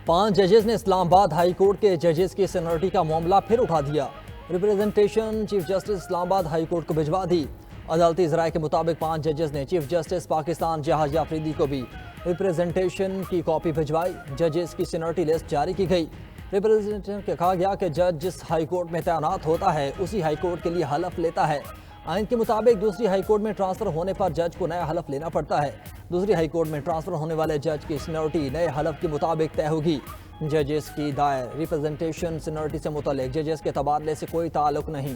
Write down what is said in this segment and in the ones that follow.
5 जजेस ने Islamabad high court के जजेस की सीनियरिटी का मामला फिर उठा दिया। Representation chief justice Islamabad high court को भिजवा दी। अदालती ज़राए के मुताबिक 5 जजेस ने चीफ जस्टिस पाकिस्तान जहाज आफरीदी को भी रिप्रेजेंटेशन की कॉपी भिजवाई। जजेस की सीनियरिटी लिस्ट जारी की गई। रिप्रेजेंटेशन के कहा गया कि जज जिस हाई कोर्ट में तैनात होता है उसी हाई कोर्ट के लिए हलफ लेता है। आइन के मुताबिक दूसरी हाई कोर्ट में ट्रांसफर होने पर जज को नया हलफ लेना पड़ता है। दूसरी हाई कोर्ट में ट्रांसफर होने वाले जज की सीनियरिटी नए हलफ के मुताबिक तय होगी। जजेस की दायर रिप्रेजेंटेशन सीनियरिटी से मुतल्लिक जजेस के तबादले से कोई ताल्लुक नहीं।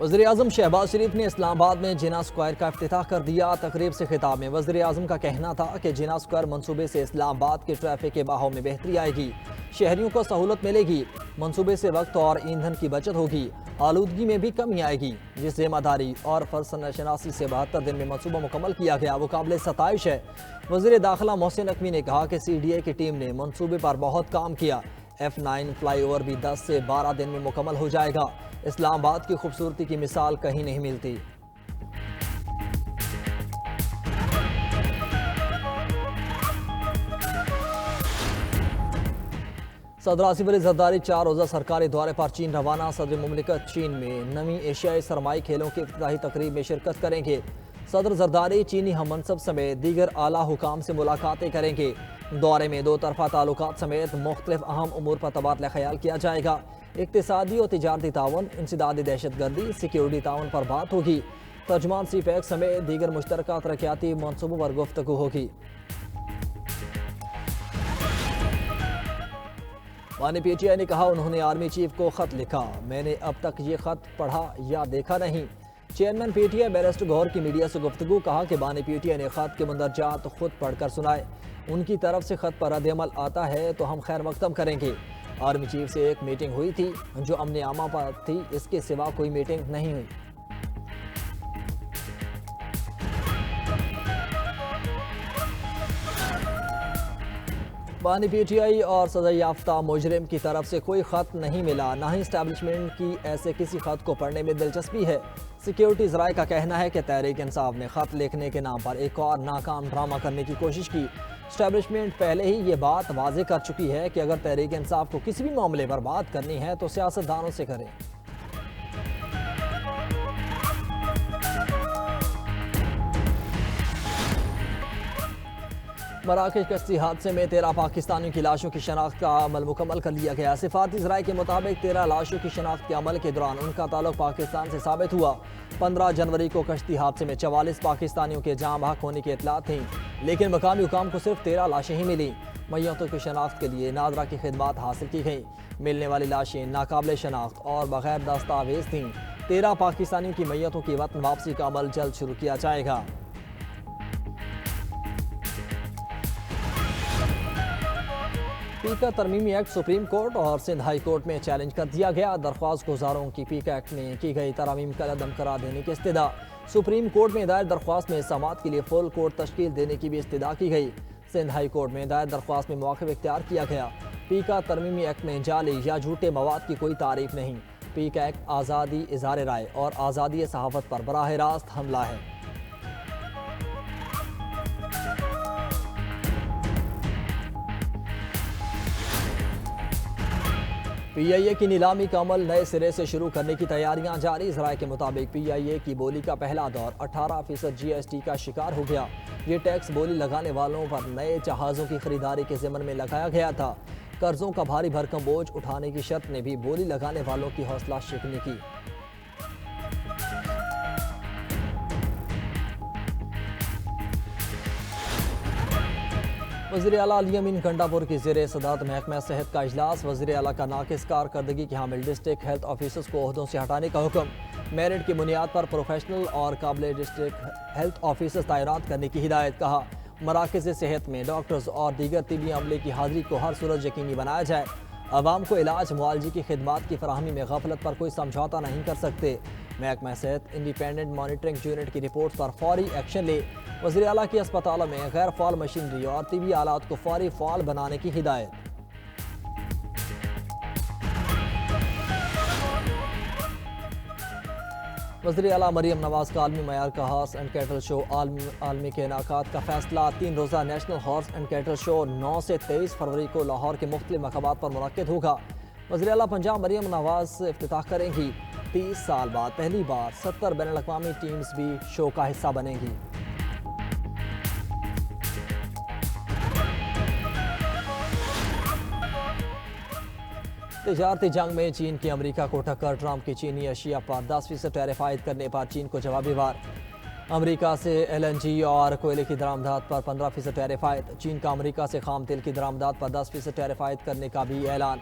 वज़ीर-ए-आज़म शहबाज शरीफ ने इस्लामाबाद में जिना स्क्वायर का इफ्तिताह कर दिया। तकरीब से खिताब में वज़ीर-ए-आज़म का कहना था कि जिना स्क्वायर मंसूबे से इस्लामाबाद के ट्रैफिक के बहाव में बेहतरी आएगी, शहरियों को सहूलत मिलेगी, मंसूबे से वक्त और ईंधन की बचत होगी, आलूदगी में भी कमी आएगी। जिस जिम्मेदारी और फर्जशनासी से 72 दिन में मंसूबा मुकम्मल किया गया वो काबिल सताइश है। वज़ीर दाखिला मोहसिन नकवी ने कहा कि CDA की टीम ने मंसूबे पर बहुत काम किया। F9 फ्लाईओवर भी 10 से 12 दिन में मुकम्मल हो जाएगा। इस्लामाबाद की खूबसूरती की मिसाल कहीं नहीं मिलती। सदर आसिफ अली जरदारी 4 रोज़ा सरकारी दौरे पर चीन रवाना। सदर मुमलिकत चीन में नवी एशियाई सरमाई खेलों की इफ्तिताही तकरीब में शिरकत करेंगे। सदर जरदारी चीनी हम मनसब समेत दीगर आला हुकाम से मुलाकातें करेंगे। दौरे में 2 तरफा ताल्लुकात समेत मुख्तलिफ अहम उमूर पर तबादला ख्याल किया जाएगा। इक्तिसादी और तिजारती तावन, इंसदादी दहशतगर्दी, सिक्योरिटी तावन पर बात होगी। तर्जुमान CPEC समेत दीगर मुश्तरका तरक्याती मनसूबों पर गुफ्तगू होगी। बानी PTI ने कहा उन्होंने आर्मी चीफ को खत लिखा, मैंने अब तक ये खत पढ़ा या देखा नहीं। चेयरमैन PTI बैरिस्टर गौहर की मीडिया से गुफ्तगू, कहा कि बानी PTI ने खत के मंदरजात खुद पढ़कर सुनाए। उनकी तरफ से खत पर रद्द-ए-अमल आता है तो हम खैर मकदम करेंगे। आर्मी चीफ से एक मीटिंग हुई थी जो अमन आमा पर थी, इसके सिवा कोई मीटिंग नहीं हुई। बानी PTI और सजा याफ्ता मुजरिम की तरफ से कोई खत नहीं मिला, ना ही इस्टेब्लिशमेंट की ऐसे किसी खत को पढ़ने में दिलचस्पी है। सिक्योरिटी ज़राए का कहना है कि तहरीक इंसाफ ने खत लिखने के नाम पर एक और नाकाम ड्रामा करने की कोशिश की। इस्टेब्लिशमेंट पहले ही ये बात वाज़ेह कर चुकी है कि अगर तहरीक इंसाफ को किसी भी मामले पर बात करनी है तो सियासतदानों से करें। मराकश कश्ती हादसे में 13 पाकिस्तानियों की लाशों की शनाख्त का अमल मुकम्मल कर लिया गया। सिफाती ज़राए के मुताबिक 13 लाशों की शनाख्त के अमल के दौरान उनका ताल्लुक पाकिस्तान से साबित हुआ। 15 जनवरी को कश्ती हादसे में 44 पाकिस्तानियों के जाँ बहक होने की इतलात थी, लेकिन मकामी हुकाम को सिर्फ 13 लाशें ही मिली। मैयतों की शनाख्त के लिए नादरा की खिदमात हासिल की गई। मिलने वाली लाशें नाकाबिल शनाख्त और बगैर दस्तावेज थीं। 13 पाकिस्तानियों की मैयतों की वतन वापसी का अमल जल्द शुरू किया जाएगा। पीका तरमीमी एक्ट सुप्रीम कोर्ट और सिंध हाई कोर्ट में चैलेंज कर दिया गया। दरख्वास्त गुजारों की पीका एक्ट में की गई तरमीम का अदम करार देने की इस्तदा। सुप्रीम कोर्ट में दायर दरख्वास्त में समाअत के लिए फुल कोर्ट तश्कील देने की भी इस्तदा की गई। सिंध हाई कोर्ट में दायर दरख्वास्त में मौक़िफ़ इख्तियार किया गया। पीका तरमीमी एक्ट में जाली या झूठे मवाद की कोई तारीफ नहीं। पीका एक्ट आज़ादी इज़हार राय और आज़ादी सहाफ़त पर बराह रास्त हमला है। PIA की नीलामी का अमल नए सिरे से शुरू करने की तैयारियां जारी। ज़राए के मुताबिक PIA की बोली का पहला दौर 18% GST का शिकार हो गया। ये टैक्स बोली लगाने वालों पर नए जहाज़ों की खरीदारी के ज़िम्मन में लगाया गया था। कर्जों का भारी भरकम बोझ उठाने की शर्त ने भी बोली लगाने वालों की हौसला शिकनी की। वज़ीर आला अली अमीन गंडापुर की ज़ेर सदारत महकमा सेहत का इजलास। वज़ीर आला का नाकिस कारकर्दगी के हामिल डिस्ट्रिक्ट हेल्थ ऑफिसर्स को ओहदों से हटाने का हुक्म। मेरिट की बुनियाद पर प्रोफेशनल और काबिल डिस्ट्रिक्ट हेल्थ ऑफिसर्स तैनात करने की हिदायत। कहा मराकज़ सेहत में डॉक्टर्स और दीगर तिबी अमले की हाज़िरी को हर सूरत यकीनी बनाया जाए। आवाम को इलाज मुआलजे की खिदमात की फराहमी में गफलत पर कोई समझौता नहीं कर सकते। महकमा सेहत इंडिपेंडेंट मॉनिटरिंग यूनिट की रिपोर्ट पर फौरी एक्शन ले। वज़ीर आला की अस्पतालों में गैर फ़ाल मशीनरी और तिबी आलात को फौरी फ़ाल बनाने की हिदायत। وزیر اعلیٰ مریم نواز کا عالمی معیار کا ہارس اینڈ کیٹل شو عالمی کے انعقاد کا فیصلہ 3 روزہ نیشنل ہارس اینڈ کیٹل شو 9 سے 23 فروری کو لاہور کے مختلف مقامات پر منعقد ہوگا۔ وزیر اعلیٰ پنجاب مریم نواز افتتاح کریں گی۔ 30 سال بعد پہلی بار 70 بین الاقوامی ٹیمز بھی شو کا حصہ بنیں گی۔ تجارتی جنگ میں چین کی امریکہ کو ٹکر، ٹرمپ کی چینی اشیاء پر 10% ٹیرف عائد کرنے پر چین کو جوابی وار۔ امریکہ سے LNG اور کوئلے کی درآمدات پر 15% ٹیرف عائد۔ چین کا امریکہ سے خام تیل کی درآمدات پر 10% ٹیرف عائد کرنے کا بھی اعلان۔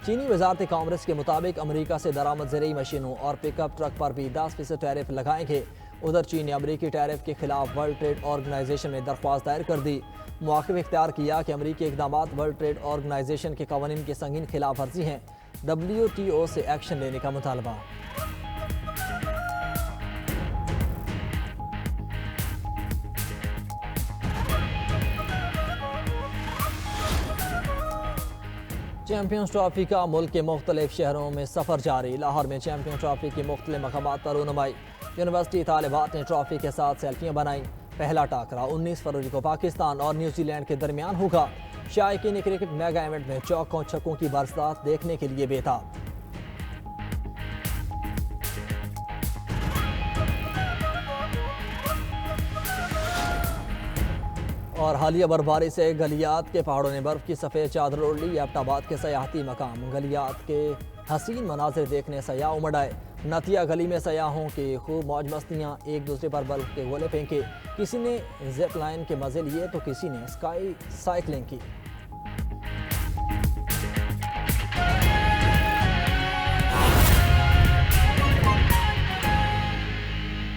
چینی وزارت کامرس کے مطابق امریکہ سے درآمد زرعی مشینوں اور پک اپ ٹرک پر بھی 10% ٹیرف لگائیں گے۔ ادھر چین نے امریکی ٹیرف کے خلاف ورلڈ ٹریڈ آرگنائزیشن میں درخواست دائر کر دی۔ موقف اختیار کیا کہ امریکی اقدامات ورلڈ ٹریڈ آرگنائزیشن کے قوانین کی سنگین خلاف ورزی ہیں۔ WTO سے ایکشن لینے کا مطالبہ۔ چیمپئنز ٹرافی کا ملک کے مختلف شہروں میں سفر جاری۔ لاہور میں چیمپئنز ٹرافی کی مختلف مقامات پر رونمائی۔ یونیورسٹی طالبات نے ٹرافی کے ساتھ سیلفیاں بنائیں۔ پہلا ٹاکرا 19 فروری کو پاکستان اور نیوزی لینڈ کے درمیان ہوگا۔ شائقین کرکٹ میگا ایونٹ میں چوکوں چھکوں کی برسات دیکھنے کے لیے بےتاب۔ اور حالیہ برفباری سے گلیات کے پہاڑوں نے برف کی سفید چادر اوڑھ لی۔ ایبٹ آباد کے سیاحتی مقام گلیات کے حسین مناظر دیکھنے سیاح امڑ آئے۔ نتیا گلی میں سیاحوں کی خوب موج مستیاں، ایک دوسرے پر برف کے گولے پھینکے، کسی نے زپ لائن کے مزے لیے تو کسی نے اسکائی سائیکلنگ کی۔